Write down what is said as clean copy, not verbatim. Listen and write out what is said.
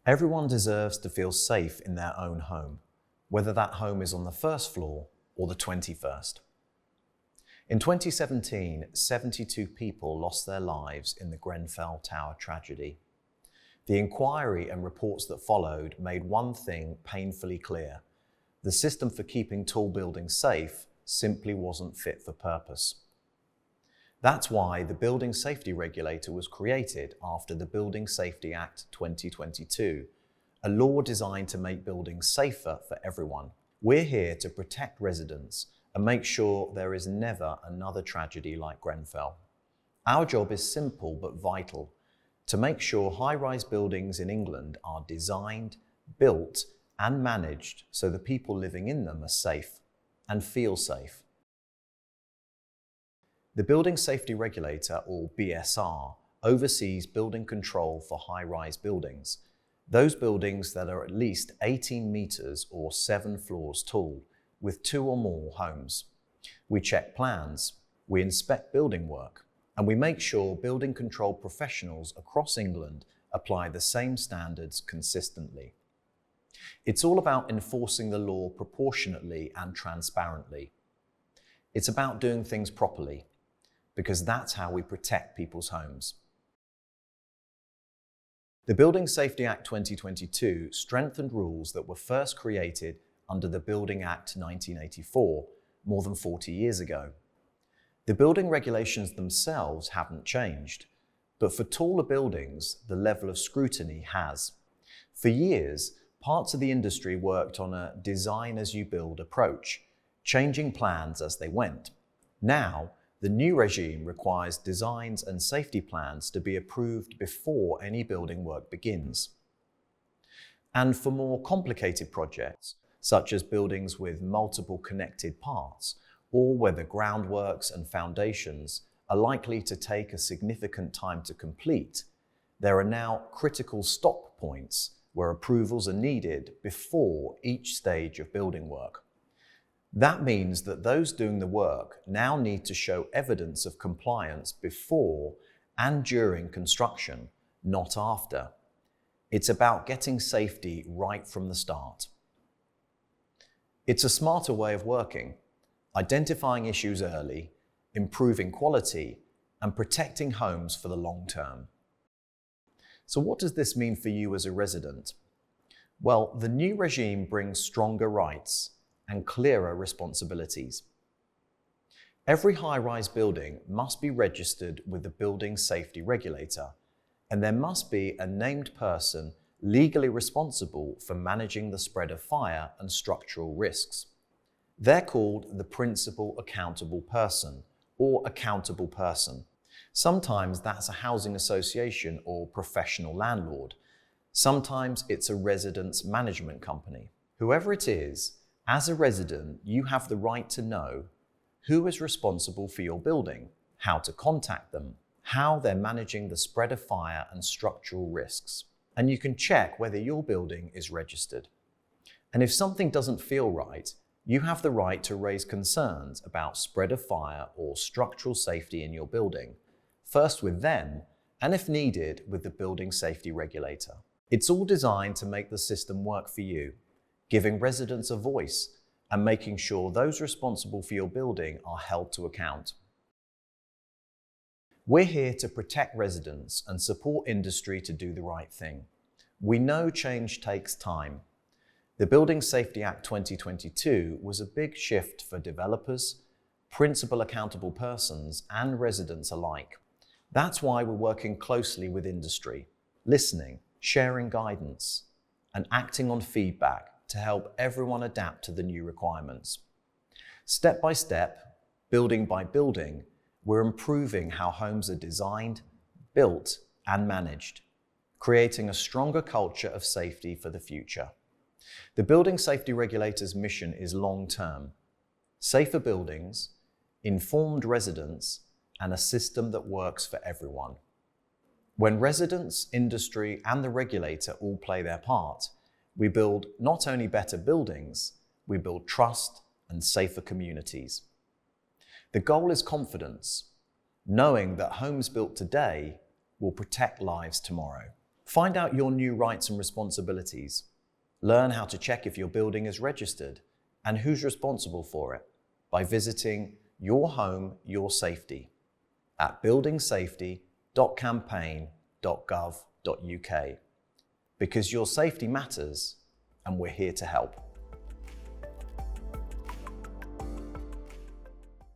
Everyone deserves to feel safe in their own home, whether that home is on the first floor or the 21st. In 2017, 72 people lost their lives in the Grenfell Tower tragedy. The inquiry and reports that followed made one thing painfully clear: the system for keeping tall buildings safe simply wasn't fit for purpose. That's why the Building Safety Regulator was created after the Building Safety Act 2022, a law designed to make buildings safer for everyone. We're here to protect residents and make sure there is never another tragedy like Grenfell. Our job is simple but vital: to make sure high-rise buildings in England are designed, built, and managed so the people living in them are safe and feel safe. The Building Safety Regulator, or BSR, oversees building control for high-rise buildings, those buildings that are at least 18 meters or 7 floors tall, with 2 or more homes. We check plans, we inspect building work, and we make sure building control professionals across England apply the same standards consistently. It's all about enforcing the law proportionately and transparently. It's about doing things properly, because that's how we protect people's homes. The Building Safety Act 2022 strengthened rules that were first created under the Building Act 1984, more than 40 years ago. The building regulations themselves haven't changed, but for taller buildings, the level of scrutiny has. For years, parts of the industry worked on a design-as-you-build approach, changing plans as they went. Now, the new regime requires designs and safety plans to be approved before any building work begins. And for more complicated projects, such as buildings with multiple connected parts, or where the groundworks and foundations are likely to take a significant time to complete, there are now critical stop points where approvals are needed before each stage of building work. That means that those doing the work now need to show evidence of compliance before and during construction, not after. It's about getting safety right from the start. It's a smarter way of working, identifying issues early, improving quality, and protecting homes for the long term. So what does this mean for you as a resident? Well, the new regime brings stronger rights and clearer responsibilities. Every high-rise building must be registered with the Building Safety Regulator, and there must be a named person legally responsible for managing the spread of fire and structural risks. They're called the Principal Accountable Person, or Accountable Person. Sometimes that's a housing association or professional landlord. Sometimes it's a residence management company. Whoever it is, as a resident, you have the right to know who is responsible for your building, how to contact them, how they're managing the spread of fire and structural risks. And you can check whether your building is registered. And if something doesn't feel right, you have the right to raise concerns about spread of fire or structural safety in your building, first with them, and if needed, with the Building Safety Regulator. It's all designed to make the system work for you, giving residents a voice and making sure those responsible for your building are held to account. We're here to protect residents and support industry to do the right thing. We know change takes time. The Building Safety Act 2022 was a big shift for developers, principal accountable persons, and residents alike. That's why we're working closely with industry, listening, sharing guidance, and acting on feedback to help everyone adapt to the new requirements. Step by step, building by building, we're improving how homes are designed, built, and managed, creating a stronger culture of safety for the future. The Building Safety Regulator's mission is long-term: safer buildings, informed residents, and a system that works for everyone. When residents, industry, and the regulator all play their part, we build not only better buildings, we build trust and safer communities. The goal is confidence, knowing that homes built today will protect lives tomorrow. Find out your new rights and responsibilities. Learn how to check if your building is registered and who's responsible for it by visiting Your Home, Your Safety at buildingsafety.campaign.gov.uk. Because your safety matters, and we're here to help.